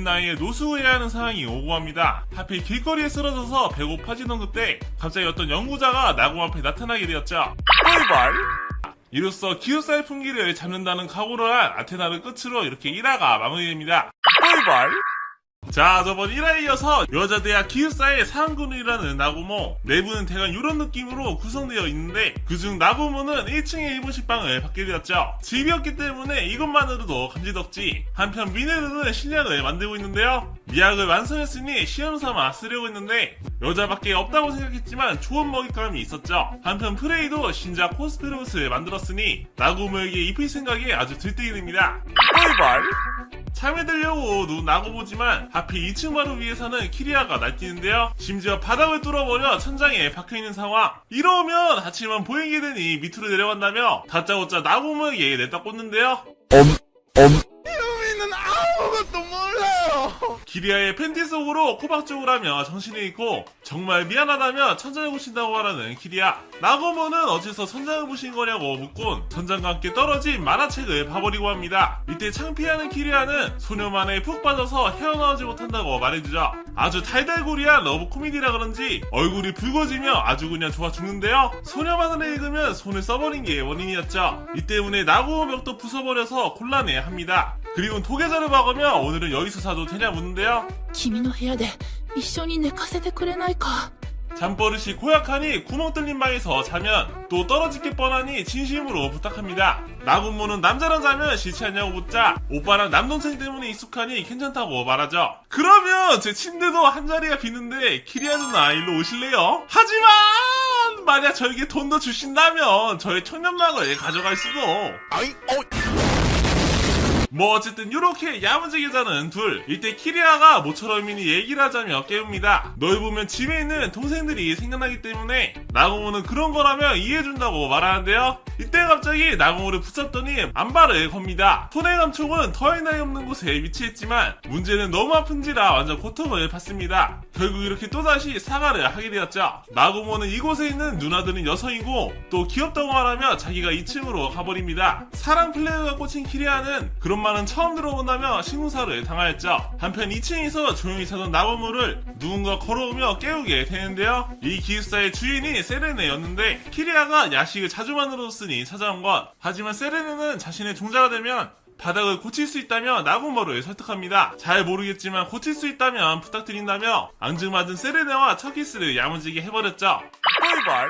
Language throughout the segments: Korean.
나이에 노숙해야 하는 상황이 오고 합니다. 하필 길거리에 쓰러져서 배고파지던 그때 갑자기 어떤 연구자가 나고 앞에 나타나게 되었죠. 꿀벌! 이로써 기숙사의 풍기를 잡는다는 각오를 한 아테나를 끝으로 이렇게 1화가 마무리됩니다. 꿀벌! 자, 저번 1화에 이어서 여자대학 기숙사의 사항군이라는 나고모, 내부는 대강 이런 느낌으로 구성되어 있는데 그중 나고모는 1층에 일본 식빵을 받게 되었죠. 집이었기 때문에 이것만으로도 감지덕지. 한편 미네루는 실력을 만들고 있는데요. 미학을 완성했으니 시험삼아 쓰려고 했는데 여자밖에 없다고 생각했지만 좋은 먹잇감이 있었죠. 한편 프레이도 신작 코스프레 옷을 만들었으니 나고모에게 입힐 생각이 아주 들뜨게 됩니다. 꿀벌! 참여되려고 나고보지만 하필 2층 바로 위에서는 키리아가 날뛰는데요. 심지어 바닥을 뚫어버려 천장에 박혀있는 상황. 이러면 아침만 보이게 되니 밑으로 내려간다며 다짜고짜 나고모에게 냈다 꽂는데요. 유미는 아무것도 몰라요. 키리아의 팬티 속으로 코박죽을 하며 정신을 잃고 정말 미안하다며 천장을 부신다고 말하는 키리아. 나고모는 어째서 천장을 부신 거냐고 묻곤 천장과 함께 떨어진 만화책을 봐버리고 합니다. 이때 창피하는 키리아는 소녀만에 푹 빠져서 헤어나오지 못한다고 말해주죠. 아주 달달구리한 러브 코미디라 그런지 얼굴이 붉어지며 아주 그냥 좋아 죽는데요. 소녀만을 읽으면 손을 써버린 게 원인이었죠. 이 때문에 나고모 벽도 부숴버려서 곤란해합니다. 그리고 도계자를 박으며 오늘은 여기서 사도 되냐 묻는데요. 君の部屋で一緒に寝かせてくれないか 잠버릇이 고약하니 구멍 뚫린 방에서 자면 또 떨어질 게 뻔하니 진심으로 부탁합니다. 나고모는 남자랑 자면 싫지 않냐고 묻자 오빠랑 남동생 때문에 익숙하니 괜찮다고 말하죠. 그러면 제 침대도 한 자리가 비는데 키리아 누나 일로 오실래요? 하지만 만약 저에게 돈 더 주신다면 저의 청년막을 가져갈 수도. 뭐 어쨌든 이렇게 야무지게 자는 둘. 이때 키리아가 모처럼 미니 얘기를 하자며 깨웁니다. 널 보면 집에 있는 동생들이 생각나기 때문에 나고모는 그런 거라면 이해해준다고 말하는데요. 이때 갑자기 나고모를 붙잡더니 안발을 겁니다. 손의 감촉은 더할 나위 없는 곳에 위치했지만 문제는 너무 아픈지라 완전 고통을 받습니다. 결국 이렇게 또다시 사과를 하게 되었죠. 나고모는 이곳에 있는 누나들은 여성이고 또 귀엽다고 말하며 자기가 2층으로 가버립니다. 사랑 플레이어가 꽂힌 키리아는 그런 말은 처음 들어본다며 신고사를 당하였죠. 한편 2층에서 조용히 자던 나고모를 누군가 걸어오며 깨우게 되는데요. 이 기숙사의 주인이 세레네였는데 키리아가 야식을 자주 만들어줬으니 찾아온 것. 하지만 세레네는 자신의 종자가 되면 바닥을 고칠 수 있다며 나고모를 설득합니다. 잘 모르겠지만 고칠 수 있다면 부탁드린다며 앙증맞은 세레네와 첫 키스를 야무지게 해버렸죠. 꿀벌!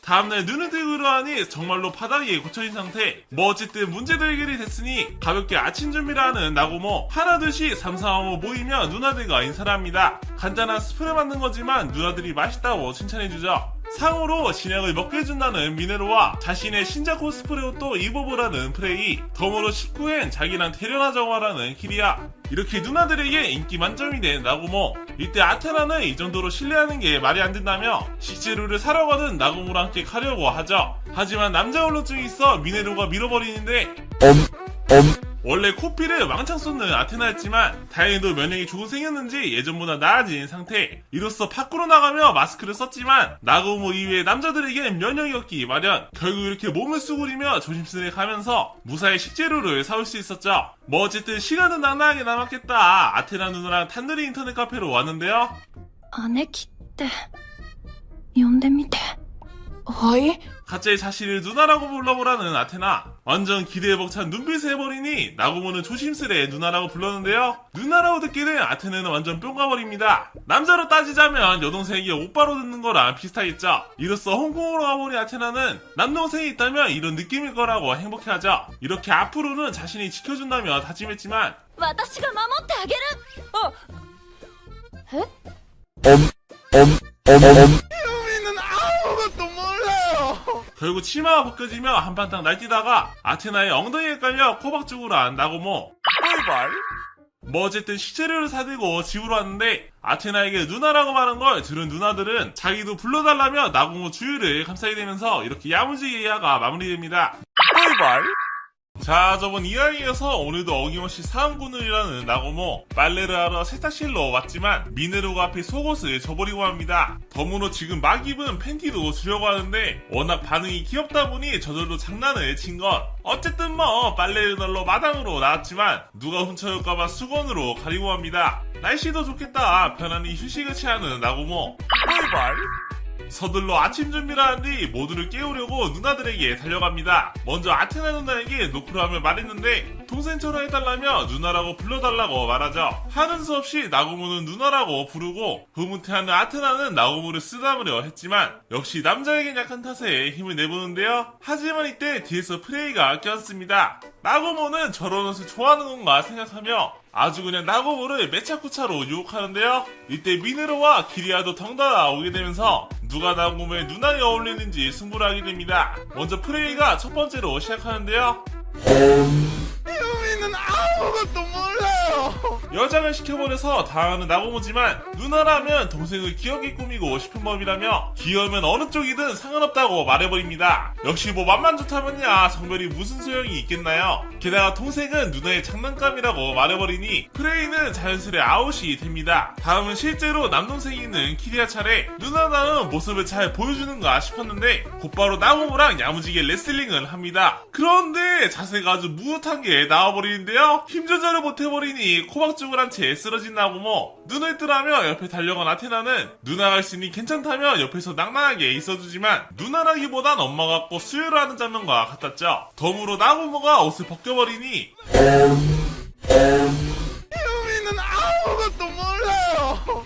다음날 눈을 뜨고 일어나니 정말로 바닥이 고쳐진 상태. 뭐 어쨌든 문제도 해결이 됐으니 가볍게 아침 준비를 하는 나고모. 하나둘씩 삼삼하고 모이며 누나들과 인사를 합니다. 간단한 스프를 만든 거지만 누나들이 맛있다고 칭찬해주죠. 상으로 진약을 먹게 해준다는 미네로와 자신의 신작 코스프레 옷도 입어보라는 프레이, 덤으로 19엔 자기랑 대련하자고 하라는 키리아. 이렇게 누나들에게 인기 만점이 된 나고모. 이때 아테나는 이 정도로 신뢰하는 게 말이 안 된다며 식재료를 사러 가는 나고모랑 함께 가려고 하죠. 하지만 남자 얼룩증이 있어 미네로가 밀어버리는데 원래 코피를 왕창 쏟는 아테나였지만 다행히도 면역이 조금 생겼는지 예전보다 나아진 상태. 이로써 밖으로 나가며 마스크를 썼지만 나고모 이외의 남자들에겐 면역이 없기 마련. 결국 이렇게 몸을 수그리며 조심스레 가면서 무사히 식재료를 사올 수 있었죠. 뭐 어쨌든 시간은 낭낭하게 남았겠다. 아테나 누나랑 단둘이 인터넷 카페로 왔는데요. 姉貴って呼んでみてはい 갑자기 자신을 누나라고 불러보라는 아테나. 완전 기대에 벅찬 눈빛을 해버리니 나고모는 조심스레 누나라고 불렀는데요. 누나라고 듣게 된 아테나는 완전 뿅 가버립니다. 남자로 따지자면 여동생이 오빠로 듣는 거랑 비슷하겠죠. 이로써 홍콩으로 가보니 아테나는 남동생이 있다면 이런 느낌일 거라고 행복해하죠. 이렇게 앞으로는 자신이 지켜준다며 다짐했지만 私が守ってあげる유미는 아무것도 몰라요. 결국 치마가 벗겨지며 한바탕 날뛰다가 아테나의 엉덩이에 깔려 코박죽으로 한 나고모. 꿀벌! 뭐 어쨌든 식재료를 사들고 집으로 왔는데 아테나에게 누나라고 말한 걸 들은 누나들은 자기도 불러달라며 나고모 주위를 감싸게 되면서 이렇게 야무지게 이야가 마무리됩니다. 꿀벌! 자, 저번 이야기에 이어서 오늘도 어김없이 사은군을이라는 나고모 빨래를 하러 세탁실로 왔지만 미네루가 앞에 속옷을 져버리고 합니다. 덤으로 지금 막 입은 팬티도 주려고 하는데 워낙 반응이 귀엽다 보니 저절로 장난을 친 것. 어쨌든 뭐 빨래를 널러 마당으로 나왔지만 누가 훔쳐올까봐 수건으로 가리고 합니다. 날씨도 좋겠다 편안히 휴식을 취하는 나고모. 서둘러 아침 준비를 한 뒤 모두를 깨우려고 누나들에게 달려갑니다. 먼저 아테나 누나에게 노크를 하며 말했는데 동생처럼 해달라며 누나라고 불러달라고 말하죠. 하는 수 없이 나고모는 누나라고 부르고 흐뭇해하는 아테나는 나고모를 쓰다무려 했지만 역시 남자에겐 약한 탓에 힘을 내보는데요. 하지만 이때 뒤에서 프레이가 꼈습니다. 나고모는 저런 옷을 좋아하는 건가 생각하며 아주 그냥 나고모를 매차쿠차로 유혹하는데요. 이때 미네로와 기리아도 덩달아 오게 되면서 누가 나고모의 누나에 어울리는지 승부를 하게 됩니다. 먼저 프레이가 첫 번째로 시작하는데요. 유미는 아무것도 몰라요. 여장을 시켜버려서 당하는 나고모지만 누나라면 동생을 귀엽게 꾸미고 싶은 법이라며 귀여우면 어느 쪽이든 상관없다고 말해버립니다. 역시 뭐 맘만 좋다면야 성별이 무슨 소용이 있겠나요. 게다가 동생은 누나의 장난감이라고 말해버리니 프레이는 자연스레 아웃이 됩니다. 다음은 실제로 남동생이 있는 키리아 차례. 누나다운 모습을 잘 보여주는가 싶었는데 곧바로 나고모랑 야무지게 레슬링을 합니다. 그런데 자세가 아주 무릇한 게 나와버리는데요. 힘 조절을 못해버리니 코박죽을 한 채 쓰러진 나고모. 눈을 뜨라며 옆에 달려간 아테나는 누나가 할 수 있니 괜찮다며 옆에서 낭낭하게 있어주지만 누나라기보단 엄마 같고 수유를 하는 장면과 같았죠. 덤으로 나고모가 옷을 벗겨버리니 유미는 아무것도 몰라요.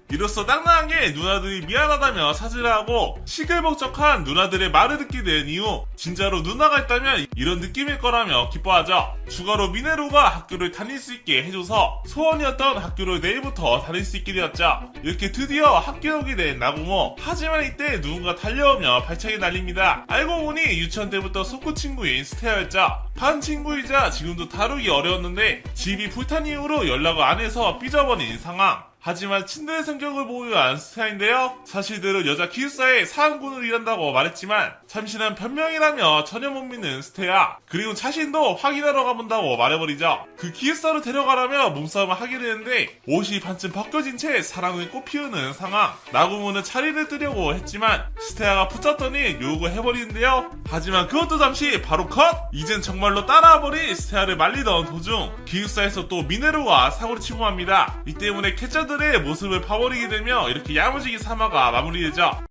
이로써 낭낭하게 누나들이 미안하다며 사죄를 하고 시끌벅적한 누나들의 말을 듣게 된 이후 진짜로 누나가 있다면 이런 느낌일 거라며 기뻐하죠. 추가로 미네루가 학교를 다닐 수 있게 해줘서 소원이었던 학교를 내일부터 다닐 수 있게 되었죠. 이렇게 드디어 학교에 오게 된 나고모. 하지만 이때 누군가 달려오며 발차기 날립니다. 알고 보니 유치원 때부터 소꿉 친구인 스테아였죠. 반 친구이자 지금도 다루기 어려웠는데 집이 불탄 이후로 연락을 안 해서 삐져버린 상황. 하지만 친들의 성격을 보유한 스테아인데요. 사실대로 여자 기숙사에 사은군을 일한다고 말했지만 참신한 변명이라며 전혀 못 믿는 스테아. 그리고 자신도 확인하러 가본다고 말해버리죠. 그 기숙사로 데려가라며 몸싸움을 하게 되는데 옷이 반쯤 벗겨진 채 사랑을 꽃피우는 상황. 나고모는 자리를 뜨려고 했지만 스테아가 붙잡더니 유혹을 해버리는데요. 하지만 그것도 잠시 바로 컷! 이젠 정말로 따라와버린 스테아를 말리던 도중 기숙사에서 또 미네루와 사고를 치고 맙니다. 이 때문에 캐쳐들의 모습을 봐버리게 되며 이렇게 야무지게 3화가 마무리되죠.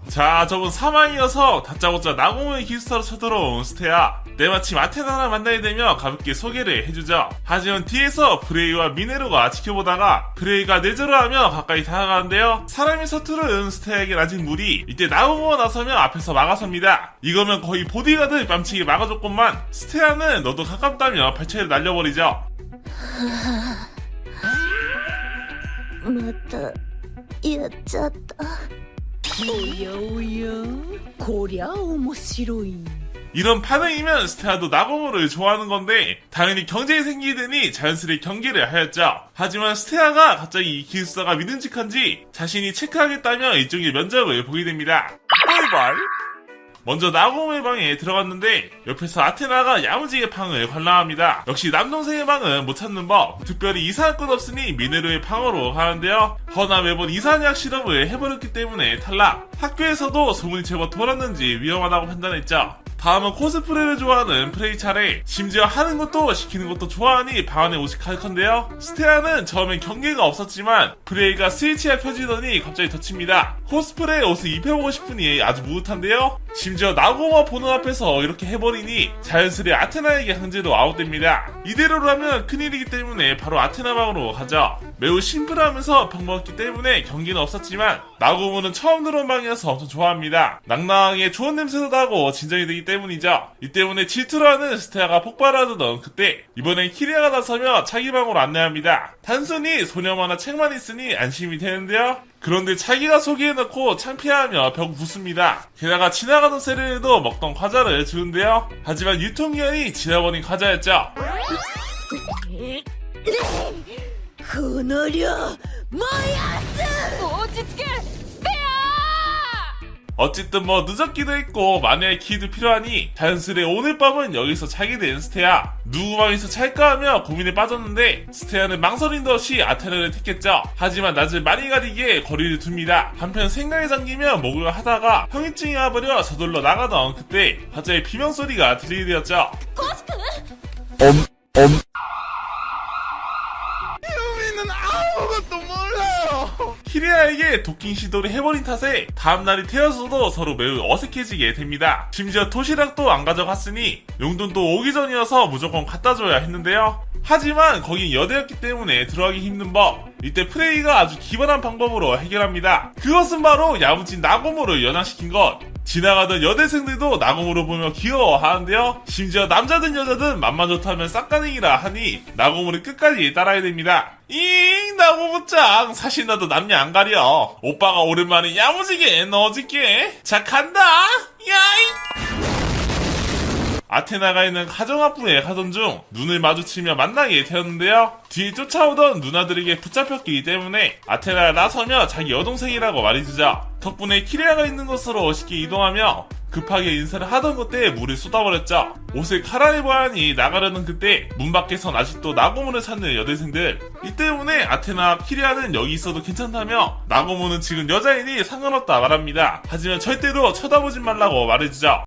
자, 저번 3화이어서 다짜고짜 나고모의 기숙사로 쳐들어온 스테아. 때마침 아테나를 만나게 되며 가볍게 소개를 해주죠. 하지만 뒤에서 프레이와 미네루가 지켜보다가 프레이가 내절을 하며 가까이 다가가는데요. 사람이 서투른 스테아에겐 아직 무리. 이때 나고모가 나서며 앞에서 막아섭니다. 이거면 거의 보디가드 뺨치게 막아줬건만 스테아는 너도 가깝다며 발차기를 날려버리죠. またやっちゃった。おやおやこりゃ面白い。 이런 반응이면 스테아도 나고모를 좋아하는 건데 당연히 경쟁이 생기더니 자연스레 경기를 하였죠. 하지만 스테아가 갑자기 이 기숙사가 믿음직한지 자신이 체크하겠다며 일종의 면접을 보게 됩니다. 먼저 나고모의 방에 들어갔는데 옆에서 아테나가 야무지게 방을 관람합니다. 역시 남동생의 방은 못 찾는 법. 특별히 이상할 것 없으니 미네루의 방으로 가는데요. 허나 매번 이상약 실험을 해버렸기 때문에 탈락. 학교에서도 소문이 제법 돌았는지 위험하다고 판단했죠. 다음은 코스프레를 좋아하는 프레이 차례. 심지어 하는 것도 시키는 것도 좋아하니 방 안에 옷이 가득한데요. 스테아는 처음엔 경계가 없었지만 프레이가 스위치가 켜지더니 갑자기 덧칩니다. 코스프레 옷을 입혀보고 싶으니 아주 무릇한데요. 심지어 나고모 보는 앞에서 이렇게 해버리니 자연스레 아테나에게 강제로 아웃됩니다. 이대로라면 큰일이기 때문에 바로 아테나 방으로 가죠. 매우 심플하면서 평범했기 때문에 경기는 없었지만 나고모는 처음 들어온 방이어서 엄청 좋아합니다. 낭낭하게 좋은 냄새도 나고 진정이 되기 때문이죠. 이 때문에 질투를 하는 스테아가 폭발하던 그때 이번엔 키리아가 나서며 자기 방으로 안내합니다. 단순히 소녀만화 책만 있으니 안심이 되는데요. 그런데 자기가 소개해놓고 창피하며 벽 붙습니다. 게다가 지나가던 세레에도 먹던 과자를 주는데요. 하지만 유통기한이 지나버린 과자였죠. この量燃やす落ち着けステア 어쨌든 뭐 늦었기도 했고 만회할 기회도 필요하니 자연스레 오늘 밤은 여기서 자게 된 스테아. 누구 방에서 잘까 하며 고민에 빠졌는데 스테아는 망설임도 없이 아테나를 택했죠. 하지만 낯을 많이 가리기에 거리를 둡니다. 한편 생각에 잠기며 목을 하다가 형이증이 와버려 저돌러 나가던 그때 갑자기 비명소리가 들리게 되었죠. 유미는 아무것도 몰라요. 키리아에게 도킹 시도를 해버린 탓에 다음날이 되어서도 서로 매우 어색해지게 됩니다. 심지어 도시락도 안 가져갔으니 용돈도 오기 전이어서 무조건 갖다줘야 했는데요. 하지만 거긴 여대였기 때문에 들어가기 힘든 법. 이때 프레이가 아주 기발한 방법으로 해결합니다. 그것은 바로 야무진 나고모를 연상시킨 것. 지나가던 여대생들도 나고모를 보며 귀여워하는데요. 심지어 남자든 여자든 맘만 좋다면 싹가능이라 하니 나고모를 끝까지 따라야 됩니다. 잉 나고모짱 사실 나도 남녀 안 가려. 오빠가 오랜만에 야무지게 넣어줄게. 자 간다. 야이. 아테나가 있는 가정학부에 가던 중 눈을 마주치며 만나게 되었는데요. 뒤에 쫓아오던 누나들에게 붙잡혔기 때문에 아테나가 나서며 자기 여동생이라고 말해주자 덕분에 키리아가 있는 곳으로 쉽게 이동하며 급하게 인사를 하던 그때 물을 쏟아버렸죠. 옷을 갈아입어야 하니 나가려는 그때 문 밖에선 아직도 나고모를 찾는 여대생들. 이 때문에 아테나와 키리아는 여기 있어도 괜찮다며 나고모는 지금 여자이니 상관없다 말합니다. 하지만 절대로 쳐다보지 말라고 말해주죠.